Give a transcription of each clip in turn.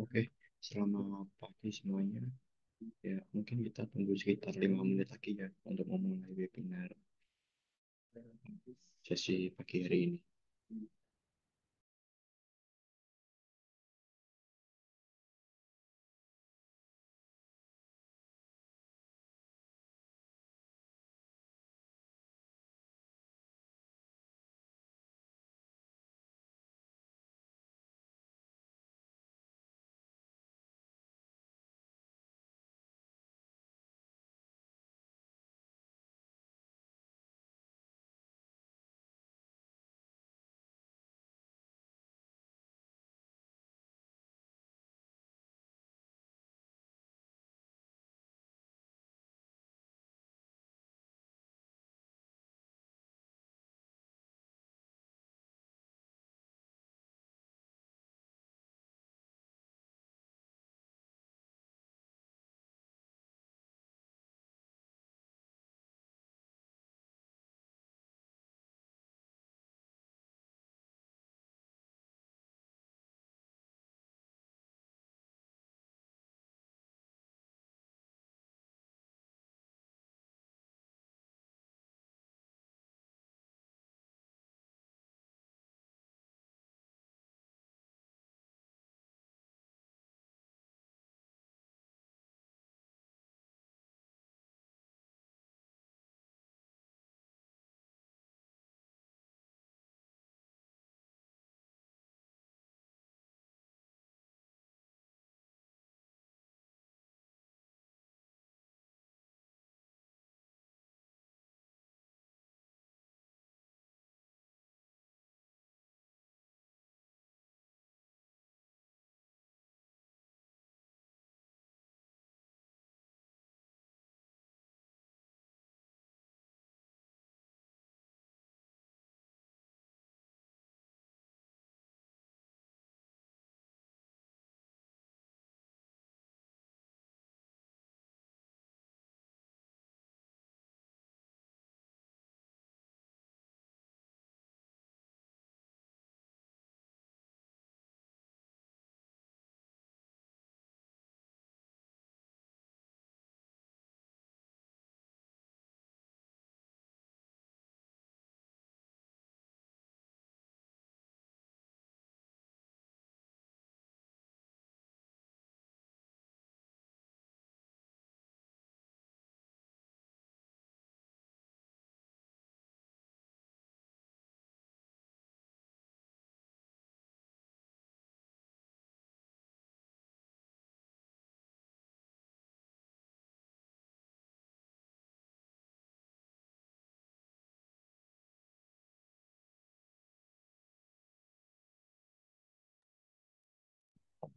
Oke, selamat pagi semuanya. Ya, mungkin kita tunggu sekitar 5 menit lagi ya untuk memulai webinar sesi pagi hari ini.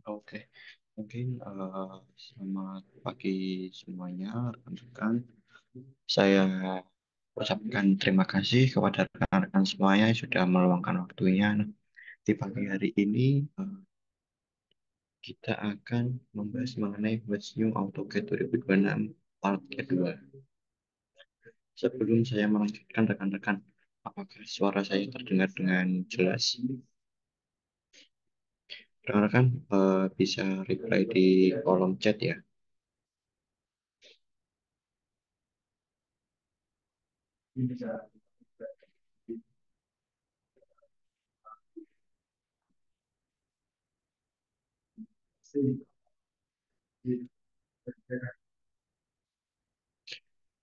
Oke, mungkin selamat pagi semuanya, rekan-rekan. Saya ucapkan terima kasih kepada rekan-rekan semuanya yang sudah meluangkan waktunya. Di pagi hari ini, kita akan membahas mengenai What's New AutoCAD 2026 part kedua. Sebelum saya melanjutkan rekan-rekan, apakah suara saya terdengar dengan jelas? Rekan-rekan bisa reply di kolom chat ya.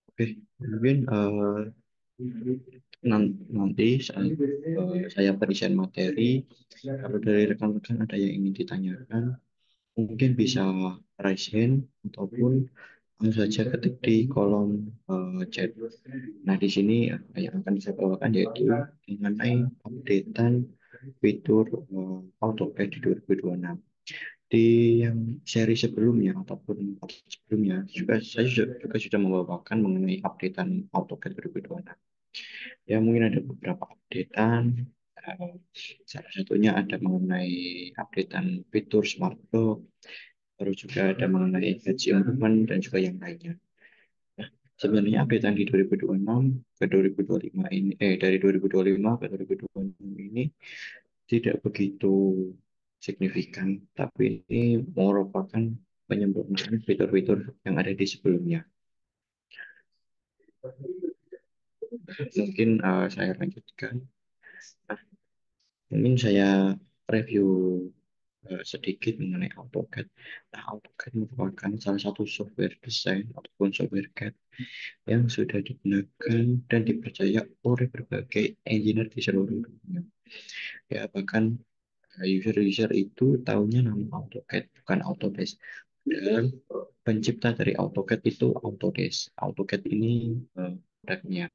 Oke, mungkin nanti saya berikan materi. Kalau dari rekan-rekan ada yang ingin ditanyakan, mungkin bisa raise hand ataupun langsung saja ketik di kolom chat. Nah, di sini yang akan saya bawakan yaitu mengenai updatean fitur AutoCAD di 2026. Di yang seri sebelumnya ataupun podcast sebelumnya juga saya juga sudah membawakan mengenai updatean AutoCAD 2026. Ya, mungkin ada beberapa updatean. eh, Salah satunya ada mengenai updatean fitur Smart Block, terus juga ada mengenai edge improvement dan juga yang lainnya. Nah, sebenarnya updatean di 2026 ke 2025 ini, dari 2025 ke 2026 ini tidak begitu signifikan, tapi ini merupakan penyempurnaan fitur-fitur yang ada di sebelumnya. Mungkin saya lanjutkan. Nah, mungkin saya review sedikit mengenai AutoCAD. Nah, AutoCAD merupakan salah satu software desain ataupun software CAD yang sudah digunakan dan dipercaya oleh berbagai engineer di seluruh dunia. Ya, bahkan user-user itu tahunya nama AutoCAD, bukan Autodesk. Dan pencipta dari AutoCAD itu Autodesk. AutoCAD ini produknya.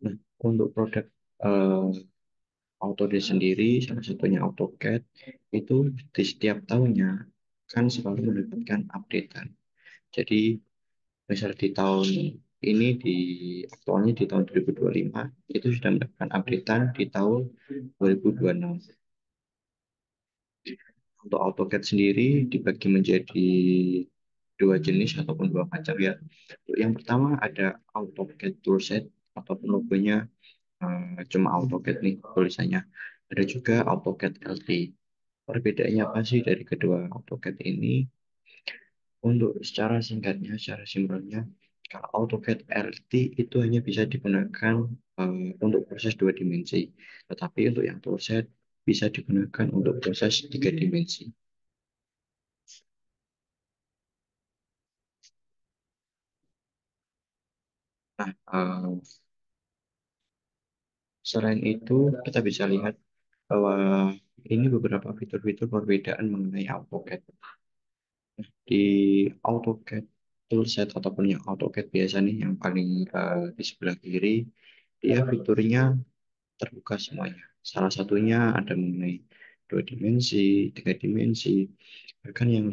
Nah, untuk produk eh, Autodesk sendiri, salah satunya AutoCAD, itu di setiap tahunnya kan selalu mendapatkan updatean. Jadi, misal di tahun ini, di aktualnya di tahun 2025, itu sudah mendapatkan updatean di tahun 2026. Untuk AutoCAD sendiri dibagi menjadi dua jenis ataupun dua macam ya. Untuk yang pertama ada AutoCAD Toolset ataupun logonya cuma AutoCAD nih tulisannya. Ada juga AutoCAD LT. Perbedaannya apa sih dari kedua AutoCAD ini? Untuk secara singkatnya, secara simpelnya, kalau AutoCAD LT itu hanya bisa digunakan untuk proses dua dimensi, tetapi untuk yang toolset bisa digunakan untuk proses tiga dimensi. Nah, selain itu kita bisa lihat bahwa ini beberapa fitur-fitur perbedaan mengenai AutoCAD. Di AutoCAD toolset ataupun yang AutoCAD biasa nih yang paling di sebelah kiri, dia fiturnya terbuka semuanya. Salah satunya ada mengenai dua dimensi, tiga dimensi, bahkan yang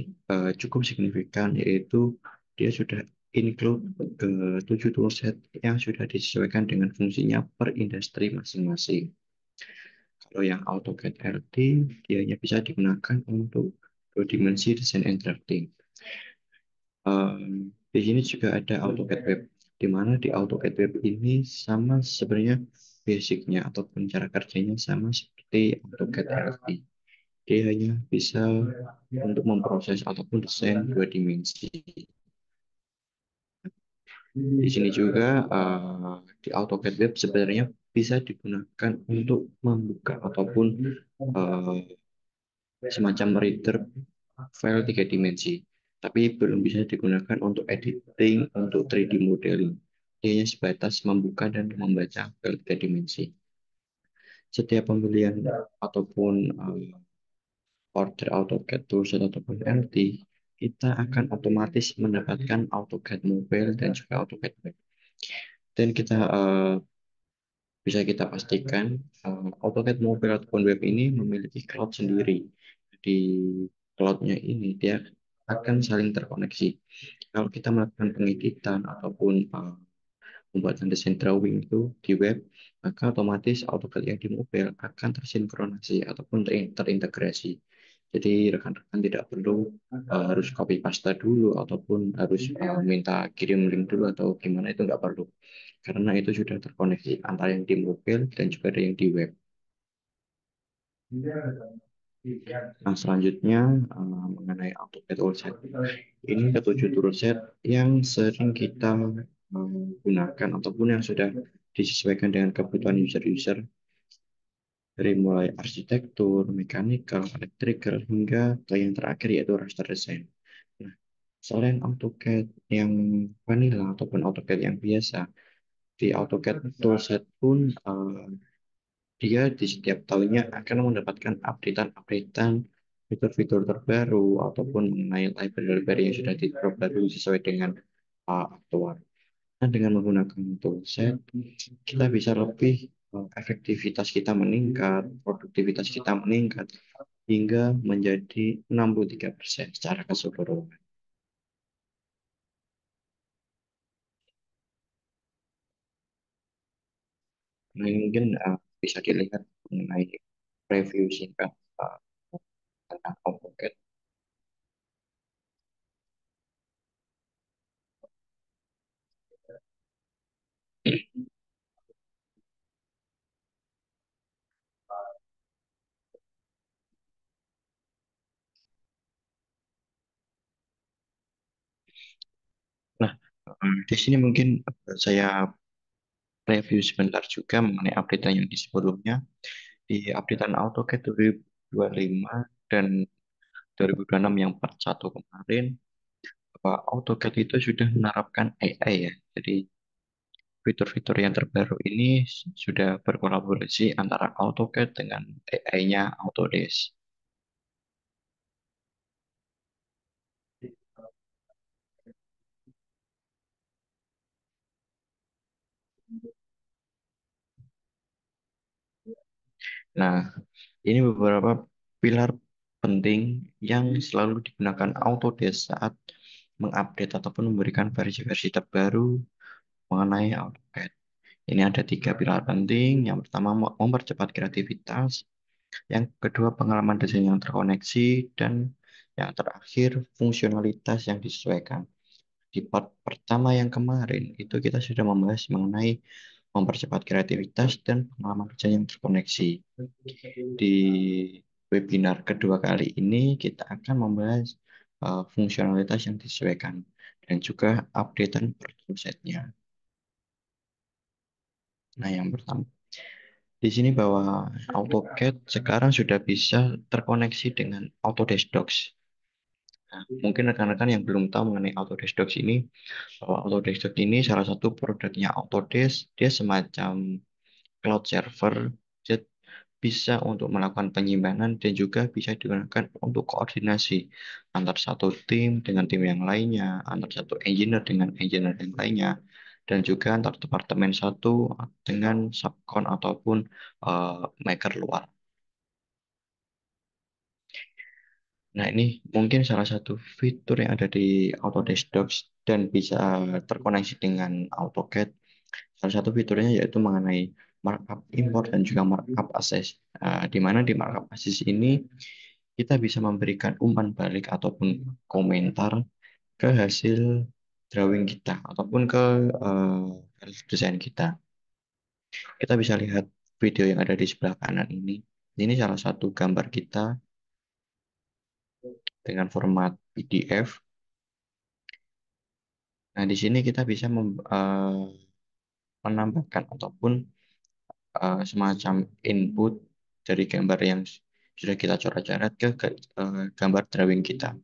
cukup signifikan yaitu dia sudah include ke 7 toolset yang sudah disesuaikan dengan fungsinya per industri masing-masing. Kalau yang AutoCAD RT, dia hanya bisa digunakan untuk dua dimensi desain and drafting. Di sini juga ada AutoCAD Web, di mana di AutoCAD Web ini sama sebenarnya basicnya ataupun cara kerjanya sama seperti AutoCAD LT. Dia hanya bisa untuk memproses ataupun desain dua dimensi. Di sini juga di AutoCAD Web sebenarnya bisa digunakan untuk membuka ataupun eh, semacam reader file tiga dimensi, tapi belum bisa digunakan untuk editing untuk 3D modeling. Dia hanya sebatas membuka dan membaca file tiga dimensi. Setiap pembelian ataupun order AutoCAD Toolset ataupun LT, kita akan otomatis mendapatkan AutoCAD Mobile dan juga AutoCAD Web. Dan bisa kita pastikan AutoCAD Mobile ataupun Web ini memiliki cloud sendiri. Di cloud-nya ini dia akan saling terkoneksi. Kalau kita melakukan pengeditan ataupun pembuatan desain drawing itu di web, maka otomatis AutoCAD yang di mobile akan tersinkronasi ataupun terintegrasi. Jadi rekan-rekan tidak perlu harus copy paste dulu ataupun harus minta kirim link dulu atau gimana itu nggak perlu. Karena itu sudah terkoneksi antara yang di mobile dan juga ada yang di web. Nah, selanjutnya mengenai AutoCAD toolset. Ini ketujuh toolset yang sering kita gunakan ataupun yang sudah disesuaikan dengan kebutuhan user-user dari mulai arsitektur, mechanical, electrical, hingga ke yang terakhir yaitu raster design. Nah, selain AutoCAD yang vanilla ataupun AutoCAD yang biasa, di AutoCAD toolset pun dia di setiap tahunnya akan mendapatkan updatean-updatean fitur-fitur terbaru ataupun mengenai library-library yang sudah diperbarui sesuai dengan aktual. Nah, dengan menggunakan toolset, kita bisa lebih efektivitas kita meningkat, produktivitas kita meningkat, hingga menjadi 63% secara keseluruhan. Nah, ini mungkin bisa dilihat mengenai review singkat uh, tentang AutoCAD. Nah, di sini mungkin saya review sebentar juga mengenai update yang di sebelumnya. Di updatean AutoCAD 2025 dan 2026 yang part 1 kemarin, bahwa AutoCAD itu sudah menerapkan AI ya. Jadi fitur-fitur yang terbaru ini sudah berkolaborasi antara AutoCAD dengan AI-nya Autodesk. Nah, ini beberapa pilar penting yang selalu digunakan Autodesk saat mengupdate ataupun memberikan versi-versi terbaru mengenai AutoCAD. Ini ada tiga pilar penting. Yang pertama, mempercepat kreativitas. Yang kedua, pengalaman desain yang terkoneksi. Dan yang terakhir, fungsionalitas yang disesuaikan. Di part pertama yang kemarin, itu kita sudah membahas mengenai mempercepat kreativitas dan pengalaman desain yang terkoneksi. Di webinar kedua kali ini, kita akan membahas fungsionalitas yang disesuaikan dan juga updatean per setnya. Nah, yang pertama, di sini bahwa AutoCAD sekarang sudah bisa terkoneksi dengan Autodesk Docs. Nah, mungkin rekan-rekan yang belum tahu mengenai Autodesk Docs ini, bahwa Autodesk Docs ini salah satu produknya Autodesk, dia semacam cloud server, dia bisa untuk melakukan penyimpanan dan juga bisa digunakan untuk koordinasi antar satu tim dengan tim yang lainnya, antar satu engineer dengan engineer yang lainnya, dan juga antar departemen satu dengan subcon ataupun maker luar. Nah, ini mungkin salah satu fitur yang ada di Autodesk Docs dan bisa terkoneksi dengan AutoCAD. Salah satu fiturnya yaitu mengenai markup import dan juga markup access. Di mana di markup access ini kita bisa memberikan umpan balik ataupun komentar ke hasil drawing kita ataupun ke desain kita. Kita bisa lihat video yang ada di sebelah kanan ini. Ini salah satu gambar kita dengan format PDF. Nah, di sini kita bisa menambahkan ataupun semacam input dari gambar yang sudah kita coret-coret ke gambar drawing kita.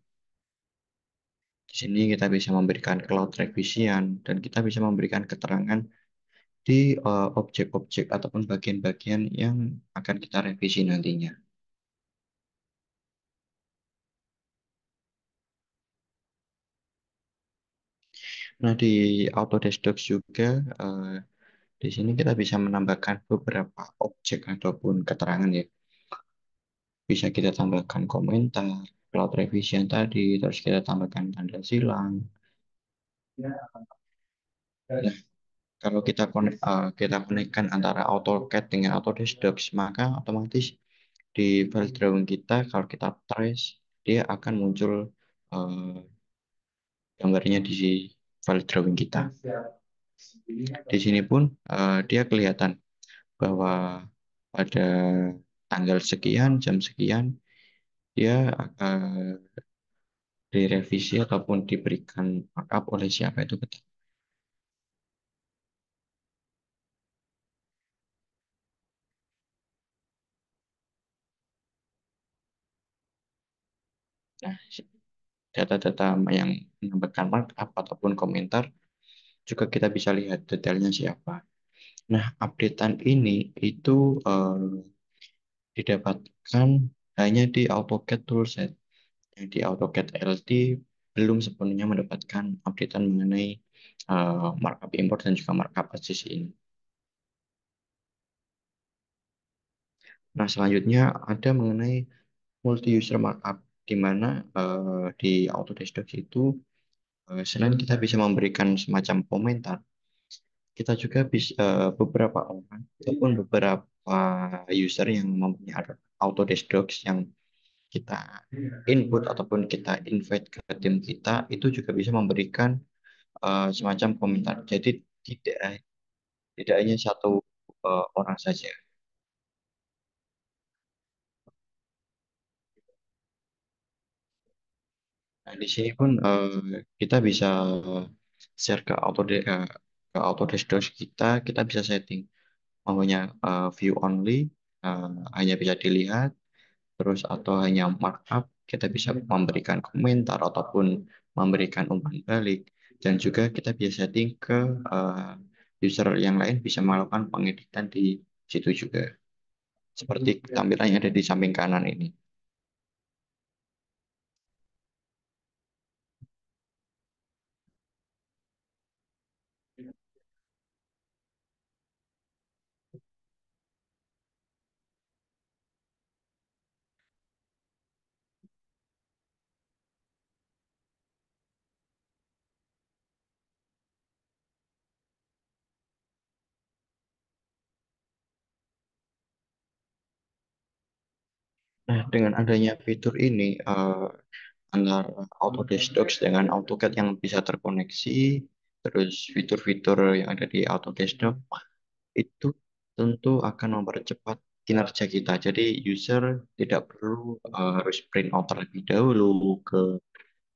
Di sini kita bisa memberikan cloud revision dan kita bisa memberikan keterangan di objek-objek ataupun bagian-bagian yang akan kita revisi nantinya. Nah, di Autodesk Docs juga di sini kita bisa menambahkan beberapa objek ataupun keterangan ya. Bisa kita tambahkan komentar, cloud revision tadi, terus kita tambahkan tanda silang. Nah, kalau kita konekkan antara AutoCAD dengan Autodesk Docs, maka otomatis di file drawing kita, kalau kita trace, dia akan muncul eh, gambarnya di file drawing kita. Di sini pun dia kelihatan bahwa pada tanggal sekian, jam sekian, dia direvisi ataupun diberikan markup oleh siapa itu betul. Nah, data-data yang menambahkan markup ataupun komentar juga kita bisa lihat detailnya siapa. Nah, updatean ini itu didapatkan hanya di AutoCAD toolset. Yang di AutoCAD LT belum sepenuhnya mendapatkan updatean mengenai markup import dan juga markup basis ini. Nah, selanjutnya ada mengenai multi-user markup, di mana di Autodesk Docs itu selain kita bisa memberikan semacam komentar, kita juga bisa beberapa orang ataupun beberapa user yang mempunyai Autodesk Docs yang kita input ataupun kita invite ke tim kita itu juga bisa memberikan semacam komentar. Jadi tidak tidak hanya satu orang saja. Nah, di sini pun kita bisa share ke Autodesk Docs kita bisa setting maunya view only, eh, hanya bisa dilihat, terus atau hanya markup, kita bisa memberikan komentar ataupun memberikan umpan balik, dan juga kita bisa setting ke eh, user yang lain bisa melakukan pengeditan di situ juga, seperti tampilan yang ada di samping kanan ini. Nah, dengan adanya fitur ini, antara Autodesk Docs dengan AutoCAD yang bisa terkoneksi, terus fitur-fitur yang ada di Autodesk Docs, itu tentu akan mempercepat kinerja kita. Jadi user tidak perlu harus print out terlebih dahulu ke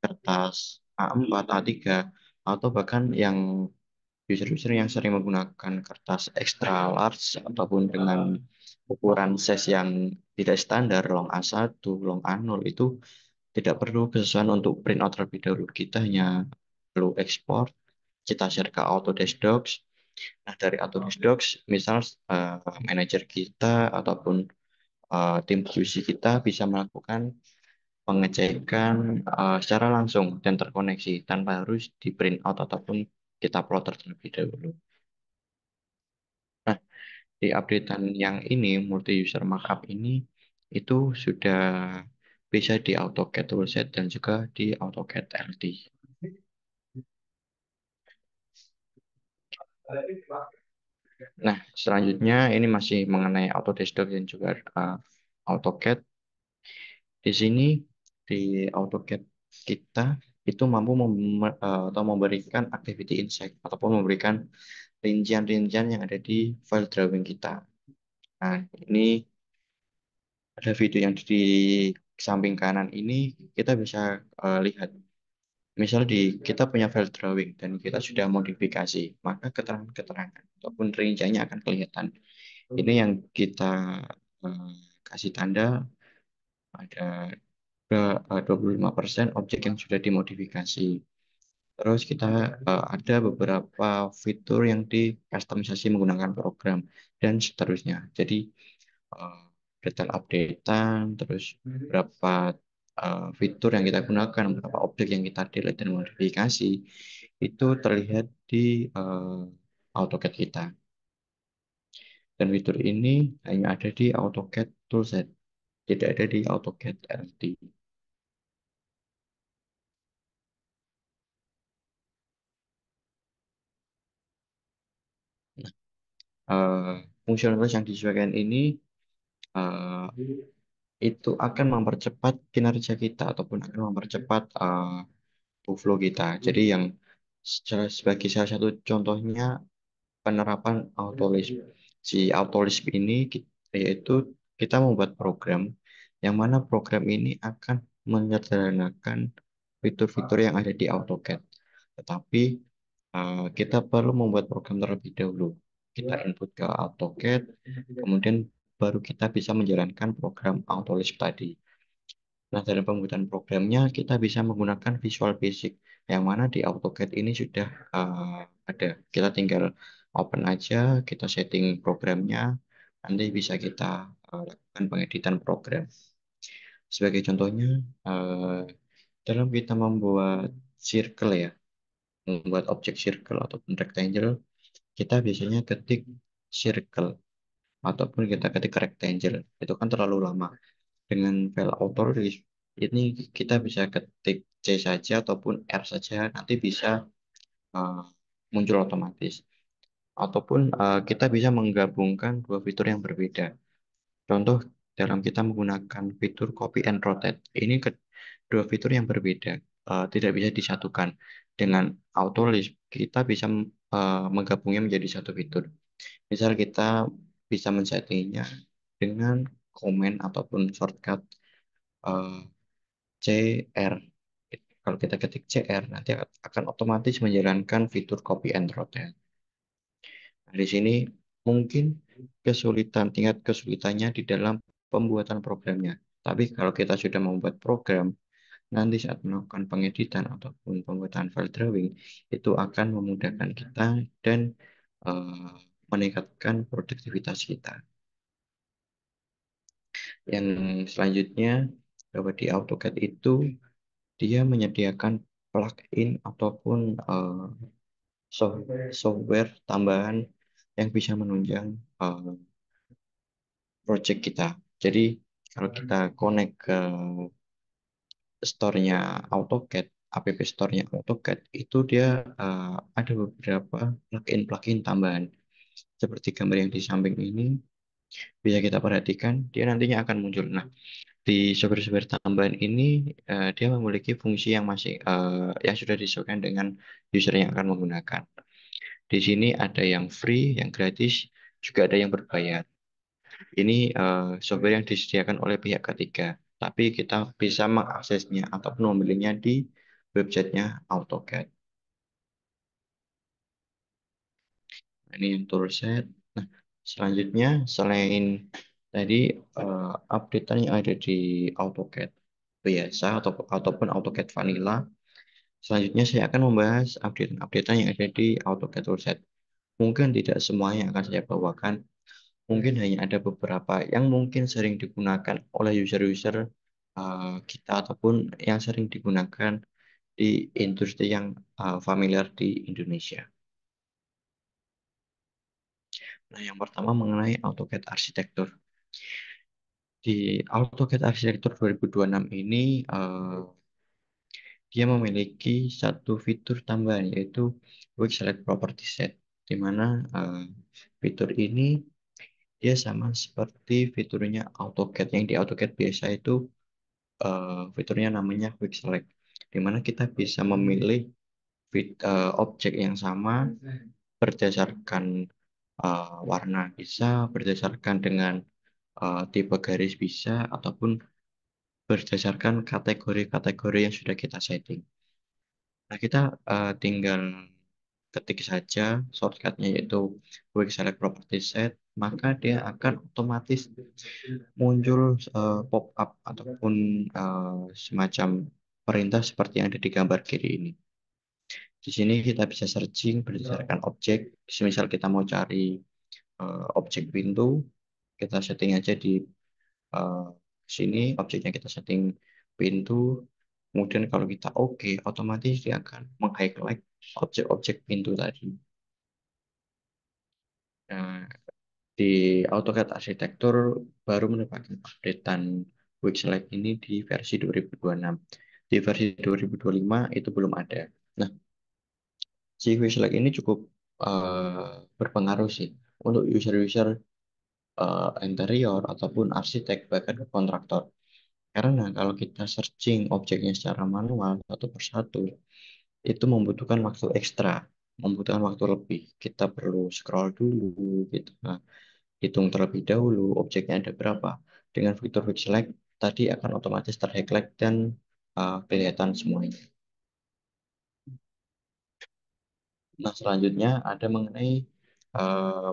kertas A4, A3, atau bahkan yang user-user yang sering menggunakan kertas extra large ataupun dengan ukuran size yang tidak standar, long A1, long A0, itu tidak perlu kesesuaian untuk print out terlebih dahulu. Kita hanya perlu ekspor, kita share ke Autodesk Docs. Nah, dari Autodesk Docs, misal manajer kita ataupun tim QC kita bisa melakukan pengecekan secara langsung dan terkoneksi tanpa harus di print out ataupun kita plotter terlebih dahulu. Nah, di updatean yang ini, multi user markup ini, itu sudah bisa di AutoCAD toolset dan juga di AutoCAD LT. Nah, selanjutnya ini masih mengenai Autodesk Docs dan juga AutoCAD. Di sini di AutoCAD kita itu mampu atau memberikan activity insight ataupun memberikan rincian-rincian yang ada di file drawing kita. Nah, ini ada video yang di samping kanan ini kita bisa lihat. Misal kita punya file drawing dan kita sudah modifikasi, maka keterangan-keterangan ataupun rinciannya akan kelihatan. Ini yang kita eh, kasih tanda ada 25% objek yang sudah dimodifikasi. Terus kita ada beberapa fitur yang dikustomisasi menggunakan program dan seterusnya. Jadi eh, detail updatean, terus berapa fitur yang kita gunakan, beberapa objek yang kita delete dan modifikasi, itu terlihat di AutoCAD kita. Dan fitur ini hanya ada di AutoCAD toolset, tidak ada di AutoCAD LT. Nah, fungsionalitas yang disesuaikan ini eh, itu akan mempercepat kinerja kita ataupun akan mempercepat workflow kita. Jadi yang sebagai salah satu contohnya penerapan Autolisp. Si Autolisp ini yaitu kita membuat program yang mana program ini akan menyederhanakan fitur-fitur yang ada di AutoCAD. Tetapi kita perlu membuat program terlebih dahulu. Kita input ke AutoCAD, kemudian baru kita bisa menjalankan program Autolisp tadi. Nah, dalam pembuatan programnya kita bisa menggunakan Visual Basic yang mana di AutoCAD ini sudah ada. Kita tinggal open aja, kita setting programnya, nanti bisa kita lakukan pengeditan program. Sebagai contohnya, eh, dalam kita membuat circle ya, membuat objek circle ataupun rectangle, kita biasanya ketik circle ataupun kita ketik rectangle. Itu kan terlalu lama. Dengan file autorelisp ini kita bisa ketik C saja ataupun R saja, nanti bisa uh, muncul otomatis. Ataupun kita bisa menggabungkan dua fitur yang berbeda. Contoh dalam kita menggunakan fitur copy and rotate. Ini dua fitur yang berbeda, tidak bisa disatukan. Dengan autolisp kita bisa menggabungnya menjadi satu fitur. Misal kita bisa men-settingnya dengan komen ataupun shortcut eh, CR. Kalau kita ketik CR, nanti akan otomatis menjalankan fitur copy and rotate. Nah, di sini mungkin tingkat kesulitannya di dalam pembuatan programnya. Tapi kalau kita sudah membuat program, nanti saat melakukan pengeditan ataupun pembuatan file drawing, itu akan memudahkan kita dan eh, meningkatkan produktivitas kita. Yang selanjutnya, bahwa di AutoCAD itu dia menyediakan plugin ataupun software tambahan yang bisa menunjang project kita. Jadi kalau kita connect ke store-nya AutoCAD, app store-nya AutoCAD, itu dia ada beberapa plugin-plugin tambahan. Seperti gambar yang di samping ini, bisa kita perhatikan, dia nantinya akan muncul. Nah, di software-software tambahan ini, dia memiliki fungsi yang masih yang sudah disesuaikan dengan user yang akan menggunakan. Di sini ada yang free, yang gratis, juga ada yang berbayar. Ini software yang disediakan oleh pihak ketiga, tapi kita bisa mengaksesnya ataupun membelinya di websitenya AutoCAD. Nah, ini yang toolset. Nah, selanjutnya selain tadi updatean yang ada di AutoCAD biasa ataupun AutoCAD Vanilla, selanjutnya saya akan membahas updatean yang ada di AutoCAD Toolset. Mungkin tidak semua yang akan saya bawakan, mungkin hanya ada beberapa yang mungkin sering digunakan oleh user-user kita ataupun yang sering digunakan di industri yang familiar di Indonesia. Nah, yang pertama mengenai AutoCAD Arsitektur. Di AutoCAD Arsitektur 2026 ini dia memiliki satu fitur tambahan yaitu Quick Select Property Set, di mana fitur ini dia sama seperti fiturnya AutoCAD. Yang di AutoCAD biasa itu fiturnya namanya Quick Select, di mana kita bisa memilih objek yang sama berdasarkan warna bisa, berdasarkan dengan tipe garis bisa, ataupun berdasarkan kategori-kategori yang sudah kita setting. Nah, kita tinggal ketik saja shortcutnya yaitu Quick Select Property Set, maka dia akan otomatis muncul pop-up ataupun semacam perintah seperti yang ada di gambar kiri ini. Di sini kita bisa searching berdasarkan objek. Misal kita mau cari objek pintu, kita setting aja di eh, sini, objeknya kita setting pintu. Kemudian kalau kita oke, otomatis dia akan meng-highlight objek-objek pintu tadi. Nah, di AutoCAD Arsitektur baru mendapatkan updatean Quick Select ini di versi 2026. Di versi 2025 itu belum ada. Nah, si Quick Select ini cukup berpengaruh sih untuk user-user interior ataupun arsitek bahkan ke kontraktor. Karena kalau kita searching objeknya secara manual satu persatu, itu membutuhkan waktu ekstra, membutuhkan waktu lebih. Kita perlu scroll dulu, gitu. Nah, hitung terlebih dahulu objeknya ada berapa. Dengan fitur Quick Select tadi akan otomatis terhighlight dan kelihatan semuanya. Nah, selanjutnya ada mengenai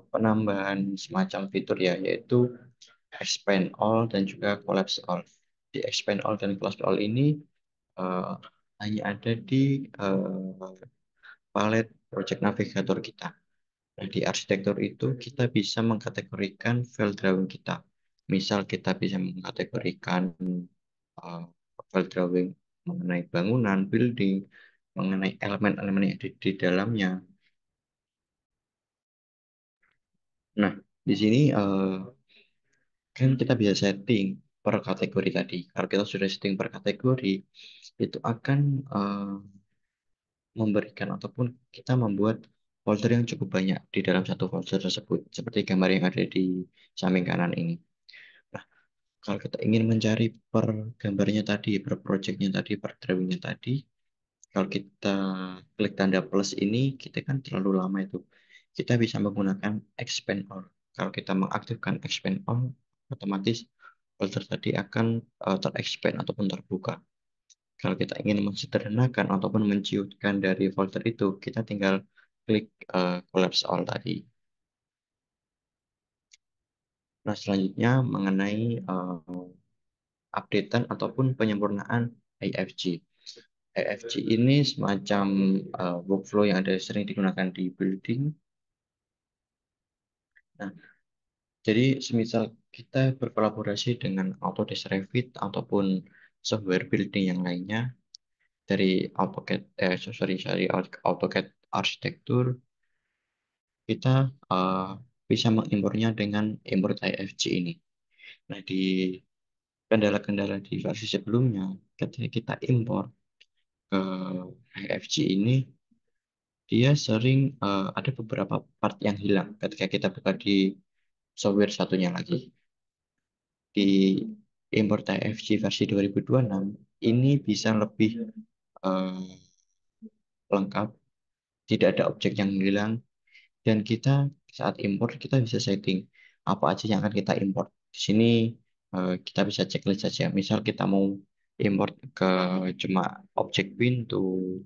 penambahan semacam fitur ya, yaitu expand all dan juga collapse all. di expand all dan close all ini eh, hanya ada di palet project navigator kita. Nah, di arsitektur itu kita bisa mengkategorikan file drawing kita. Misal kita bisa mengkategorikan uh, file drawing mengenai bangunan, building, mengenai elemen-elemen yang di dalamnya. Nah, di sini kan kita bisa setting per kategori tadi. Kalau kita sudah setting per kategori, itu akan memberikan ataupun kita membuat folder yang cukup banyak di dalam satu folder tersebut, seperti gambar yang ada di samping kanan ini. Nah, kalau kita ingin mencari per gambarnya tadi, per projectnya tadi, per drawingnya tadi, kalau kita klik tanda plus ini, kita kan terlalu lama itu. Kita bisa menggunakan expand all. Kalau kita mengaktifkan expand all, otomatis folder tadi akan terexpand ataupun terbuka. Kalau kita ingin mensederhanakan ataupun menciutkan dari folder itu, kita tinggal klik collapse all tadi. Nah, selanjutnya mengenai updatean ataupun penyempurnaan AFG. AFG ini semacam workflow yang ada sering digunakan di building. Nah, jadi semisal kita berkolaborasi dengan Autodesk Revit ataupun software building yang lainnya dari AutoCAD, sorry, AutoCAD arsitektur, kita eh, bisa mengimpornya dengan import IFG ini. Nah, di kendala-kendala di versi sebelumnya, ketika kita import ke IFG ini, dia sering ada beberapa part yang hilang ketika kita buka di software satunya lagi. Di import IFG versi 2026, ini bisa lebih eh, lengkap, tidak ada objek yang hilang, dan kita saat import kita bisa setting apa aja yang akan kita import. Di sini kita bisa checklist saja. Misal kita mau import ke cuma objek pintu,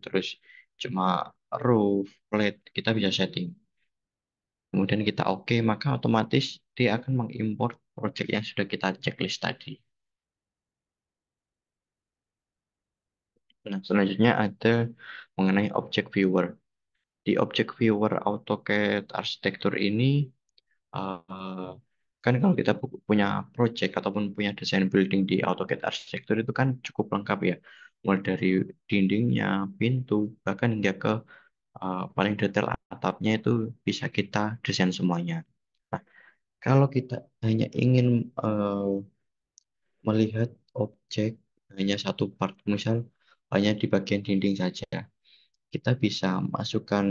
terus cuma roof, plate, kita bisa setting. Kemudian kita oke, maka otomatis dia akan mengimport project yang sudah kita checklist tadi. Nah, selanjutnya ada mengenai object viewer. Di object viewer AutoCAD arsitektur ini eh, kan kalau kita punya project ataupun punya desain building di AutoCAD arsitektur itu kan cukup lengkap ya, mulai dari dindingnya, pintu, bahkan hingga ke paling detail atapnya itu bisa kita desain semuanya. Nah, kalau kita hanya ingin eh, melihat objek hanya satu part, misal hanya di bagian dinding saja, kita bisa masukkan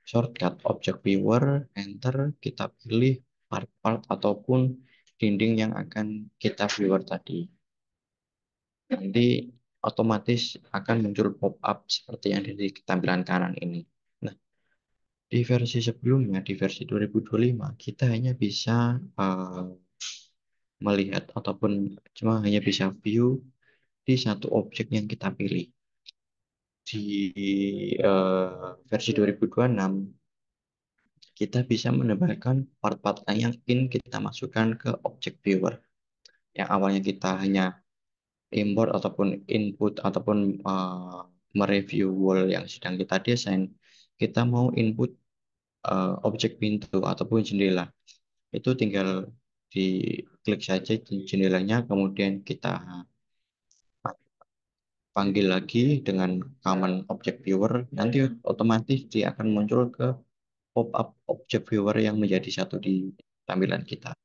shortcut object viewer, enter, kita pilih part-part ataupun dinding yang akan kita viewer tadi. Nanti otomatis akan muncul pop-up seperti yang ada di tampilan kanan ini. Nah, di versi sebelumnya, di versi 2025, kita hanya bisa eh, melihat ataupun cuma hanya bisa view di satu objek yang kita pilih. Di versi 2026, kita bisa menambahkan part-part yang ingin kita masukkan ke object viewer. Yang awalnya kita hanya import ataupun input ataupun mereview wall yang sedang kita desain, kita mau input objek pintu ataupun jendela. Itu tinggal diklik saja jendelanya, kemudian kita panggil lagi dengan command object viewer, nanti otomatis dia akan muncul ke pop-up object viewer yang menjadi satu di tampilan kita.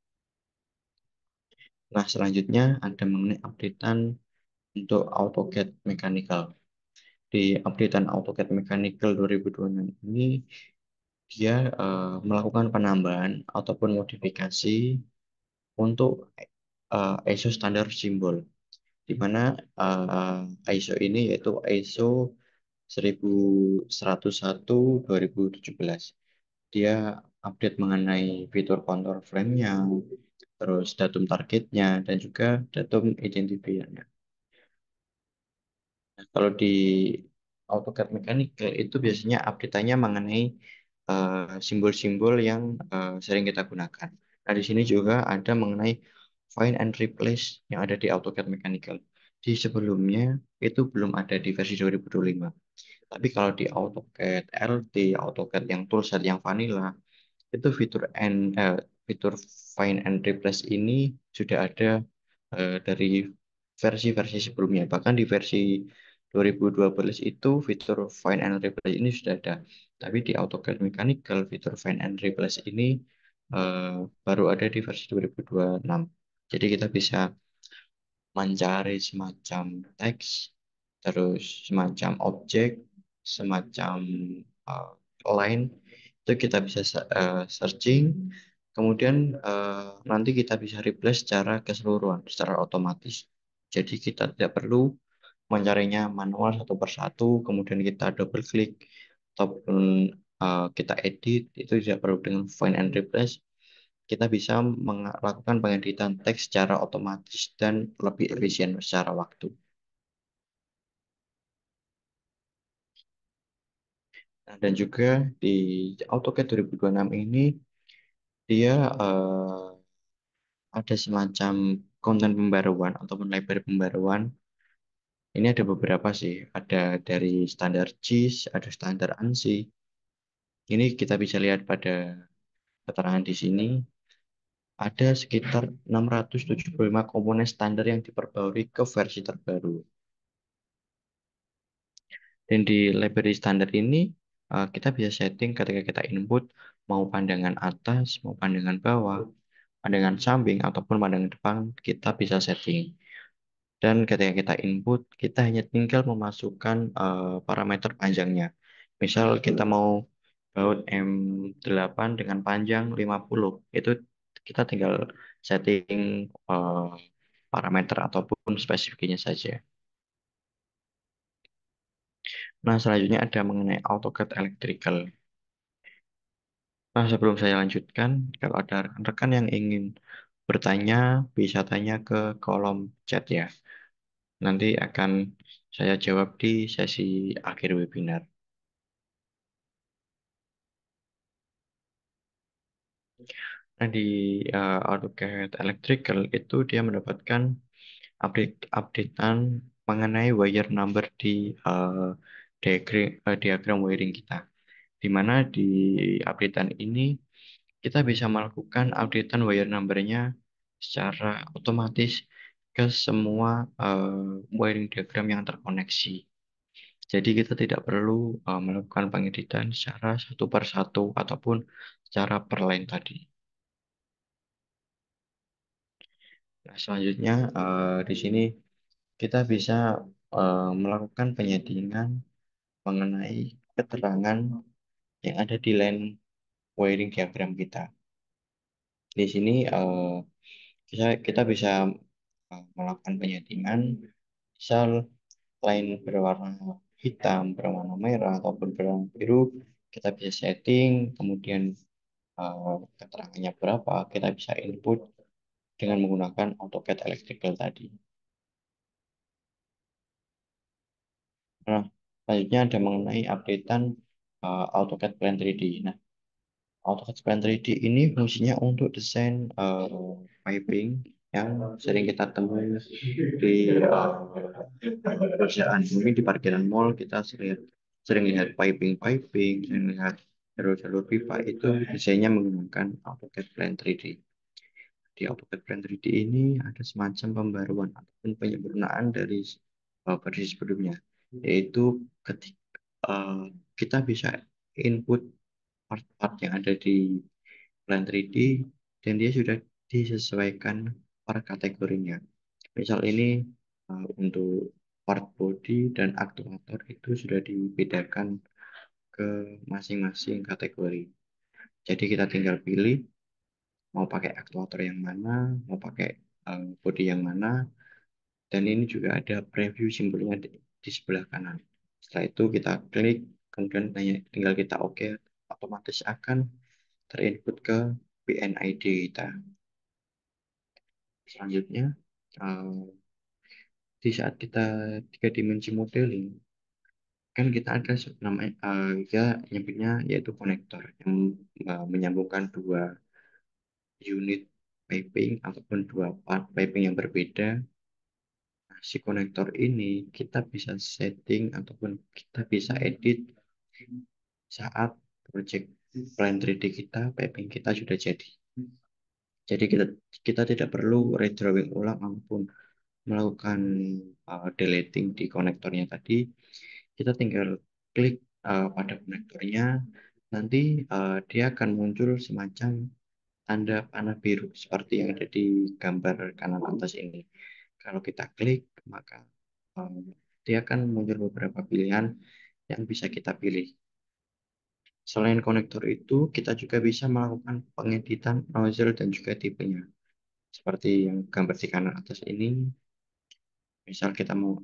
Nah, selanjutnya ada mengenai updatean untuk AutoCAD Mechanical. Di updatean AutoCAD Mechanical 2026 ini, dia melakukan penambahan ataupun modifikasi untuk ISO standar simbol, di mana ISO ini yaitu ISO 1101 2017. Dia update mengenai fitur kontur frame-nya, terus datum targetnya, dan juga datum identifiernya. Nah, kalau di AutoCAD Mechanical itu biasanya update-nya mengenai simbol-simbol yang sering kita gunakan. Nah, di sini juga ada mengenai find and replace yang ada di AutoCAD Mechanical. Di sebelumnya itu belum ada di versi 2025. Tapi kalau di AutoCAD LT, AutoCAD yang toolset yang vanilla, itu fitur find and replace ini sudah ada dari versi-versi sebelumnya. Bahkan di versi 2012 itu fitur find and replace ini sudah ada. Tapi di AutoCAD Mechanical fitur find and replace ini baru ada di versi 2026. Jadi kita bisa mencari semacam teks, terus semacam objek, semacam uh, line, itu kita bisa searching, kemudian nanti kita bisa replace secara keseluruhan, secara otomatis. Jadi kita tidak perlu mencarinya manual satu persatu, kemudian kita double klik, ataupun kita edit, itu tidak perlu dengan find and replace, kita bisa melakukan pengeditan teks secara otomatis dan lebih efisien secara waktu. Nah, dan juga di AutoCAD 2026 ini dia ada semacam konten pembaruan ataupun library pembaruan. Ini ada beberapa sih. Ada dari standar JIS, ada standar ANSI. Ini kita bisa lihat pada keterangan di sini. Ada sekitar 675 komponen standar yang diperbarui ke versi terbaru. Dan di library standar ini kita bisa setting ketika kita input mau pandangan atas, mau pandangan bawah, pandangan samping ataupun pandangan depan kita bisa setting. Dan ketika kita input, kita hanya tinggal memasukkan parameter panjangnya. Misal kita mau baut M8 dengan panjang 50, itu kita tinggal setting parameter ataupun spesifikasinya saja. Nah, selanjutnya ada mengenai AutoCAD Electrical. Nah, sebelum saya lanjutkan, kalau ada rekan-rekan yang ingin bertanya, bisa tanya ke kolom chat ya. Nanti akan saya jawab di sesi akhir webinar. Nah, di AutoCAD Electrical itu dia mendapatkan updatean mengenai wire number di diagram wiring kita. Di mana di updatean ini kita bisa melakukan updatean wire number-nya secara otomatis ke semua wiring diagram yang terkoneksi. Jadi kita tidak perlu melakukan pengeditan secara satu per satu ataupun secara per line tadi. Nah, selanjutnya di sini kita bisa melakukan penyettingan mengenai keterangan yang ada di line wiring diagram kita. Di sini kita bisa melakukan penyettingan, misal line berwarna hitam, berwarna merah, ataupun berwarna biru, kita bisa setting, kemudian keterangannya berapa, kita bisa input dengan menggunakan AutoCAD Electrical tadi. Nah, selanjutnya ada mengenai updatean AutoCAD Plan 3D. Nah, AutoCAD Plan 3D ini fungsinya untuk desain piping yang sering kita temui di perusahaan. Mungkin di parkiran mall kita sering lihat piping-piping, sering lihat jalur-jalur pipa itu desainnya menggunakan AutoCAD Plan 3D. Di AutoCAD Plan 3D ini ada semacam pembaruan ataupun penyempurnaan dari versi sebelumnya, yaitu ketika kita bisa input part-part yang ada di Plan 3D dan dia sudah disesuaikan per kategorinya. Misal ini untuk part body dan aktuator itu sudah dibedakan ke masing-masing kategori. Jadi kita tinggal pilih mau pakai aktuator yang mana, mau pakai body yang mana, dan ini juga ada preview simbolnya di sebelah kanan. Setelah itu kita klik, kemudian tinggal kita oke, otomatis akan terinput ke PNID kita. Selanjutnya, eh, di saat kita tiga dimensi modeling, kan kita ada namanya kita nyebutnya yaitu konektor yang menyambungkan dua unit piping ataupun dua part piping yang berbeda. Nah, si konektor ini kita bisa setting ataupun kita bisa edit saat project plan 3D kita, piping kita sudah jadi. Jadi kita tidak perlu redrawing ulang ataupun melakukan deleting di konektornya tadi. Kita tinggal klik pada konektornya, nanti dia akan muncul semacam tanda panah biru seperti yang ada di gambar kanan atas ini. Kalau kita klik, maka eh, dia akan muncul beberapa pilihan yang bisa kita pilih. Selain konektor itu, kita juga bisa melakukan pengeditan nozzle dan juga tipenya. Seperti yang gambar di kanan atas ini, misal kita mau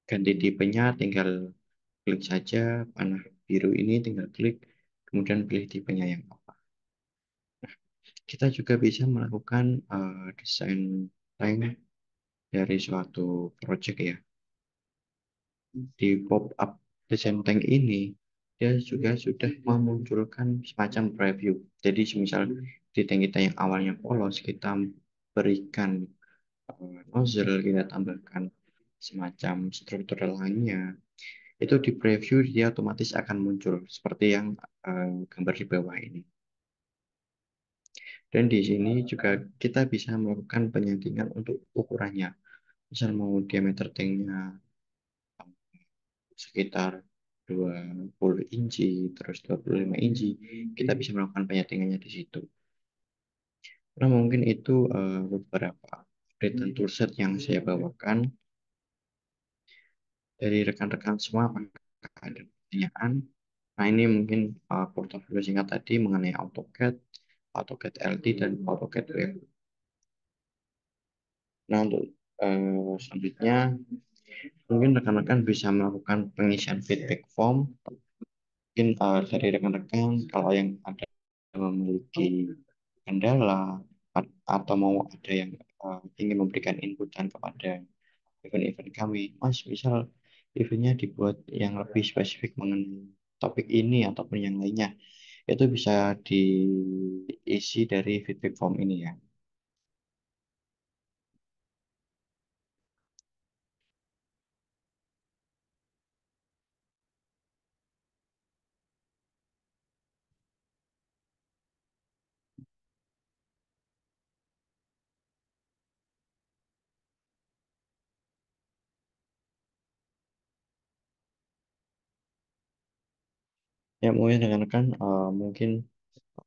ganti tipenya, tinggal klik saja panah biru ini, tinggal klik, kemudian pilih tipenya yang apa. Kita juga bisa melakukan desain tank dari suatu project ya. Di pop-up desain tank ini, dia juga sudah memunculkan semacam preview. Jadi misal di tank kita yang awalnya polos, kita berikan nozzle, kita tambahkan semacam struktur lainnya, itu di preview dia otomatis akan muncul seperti yang gambar di bawah ini. Dan di sini juga kita bisa melakukan penyampingan untuk ukurannya. Misal mau diameter tanknya sekitar 20 inci, terus 25 inci, kita bisa melakukan penyetingannya di situ. Nah, mungkin itu beberapa update dan toolset yang saya bawakan. Dari rekan-rekan semua, apakah ada pertanyaan? Nah, ini mungkin portofolio singkat tadi mengenai AutoCAD, AutoCAD LT, dan AutoCAD Web. Nah, untuk selanjutnya, mungkin rekan-rekan bisa melakukan pengisian feedback form. Mungkin dari rekan-rekan, kalau yang ada memiliki kendala atau mau ada yang ingin memberikan inputan kepada event-event kami, Mas, misal eventnya dibuat yang lebih spesifik mengenai topik ini ataupun yang lainnya, itu bisa diisi dari feedback form ini ya. Ya, mungkin rekan-rekan mungkin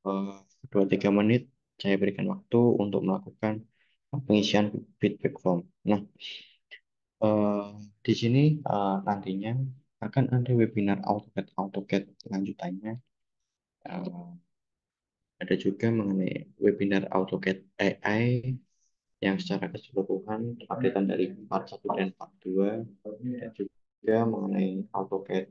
eh, 2-3 menit saya berikan waktu untuk melakukan pengisian feedback form. Nah, eh, di sini nantinya akan ada webinar AutoCAD AutoCAD lanjutannya. Eh, ada juga mengenai webinar AutoCAD AI yang secara keseluruhan updatean dari part 1 dan part 2, dan juga mengenai AutoCAD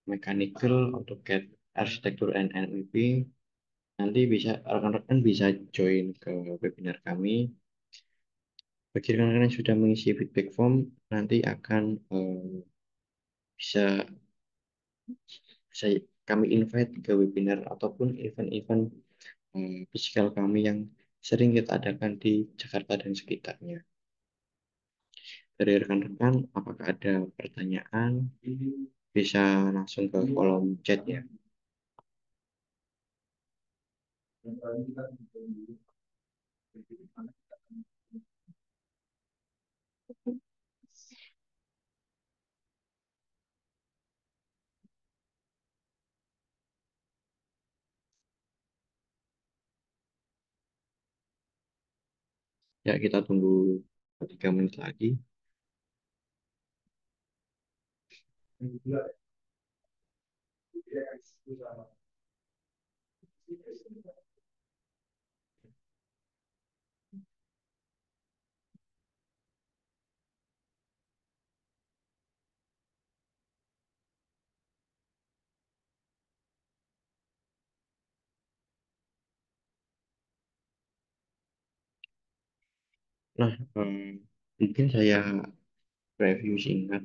Mechanical, AutoCAD Architecture and MEP. Nanti bisa rekan-rekan bisa join ke webinar kami. Bagi rekan-rekan yang sudah mengisi feedback form, nanti akan bisa bisa kami invite ke webinar ataupun event-event fisikal kami yang sering kita adakan di Jakarta dan sekitarnya. Dari rekan-rekan, apakah ada pertanyaan? Bisa langsung ke kolom chat ya. Ya, kita tunggu 3 menit lagi. Nah, mungkin saya review singkat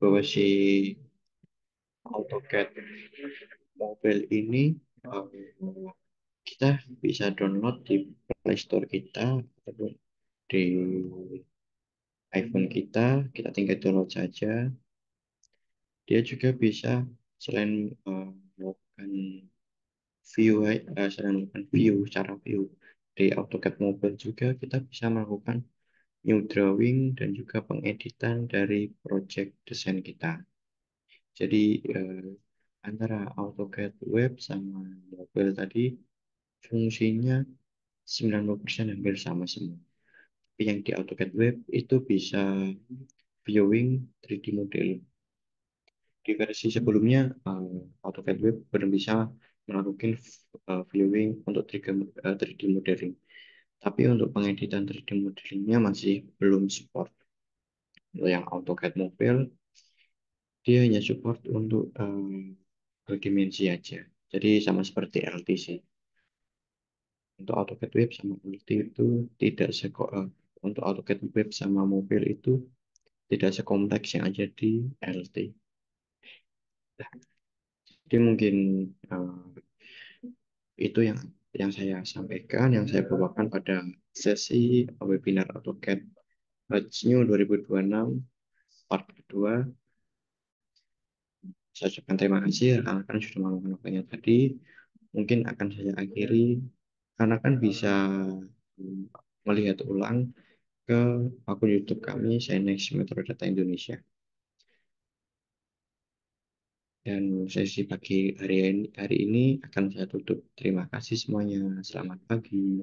bahwa si AutoCAD mobile ini kita bisa download di Play Store kita ataupun di iPhone kita, kita tinggal download saja. Dia juga bisa selain melakukan selain melakukan view, cara view di AutoCAD Mobile juga kita bisa melakukan new drawing dan juga pengeditan dari project desain kita. Jadi antara AutoCAD Web sama mobile tadi fungsinya 90% hampir sama semua. Tapi yang di AutoCAD Web itu bisa viewing 3D model. Di versi sebelumnya, AutoCAD Web belum bisa melakukan viewing untuk 3D modeling. Tapi untuk pengeditan 3D modelingnya masih belum support. Untuk yang AutoCAD Mobile, dia hanya support untuk dua dimensi aja. Jadi sama seperti LT sih. Untuk AutoCAD Web sama LT itu tidak untuk AutoCAD Web sama mobil itu tidak sekompleks yang ada di LT. Jadi mungkin eh, itu yang saya sampaikan, yang saya bawakan pada sesi webinar AutoCAD Batch New 2026 part kedua. Saya ucapkan terima kasih rekan-rekan sudah meluangkan waktunya tadi. Mungkin akan saya akhiri karena kan bisa melihat ulang ke akun YouTube kami, Sainex Metro Data Indonesia. Dan sesi pagi hari ini akan saya tutup. Terima kasih semuanya. Selamat pagi.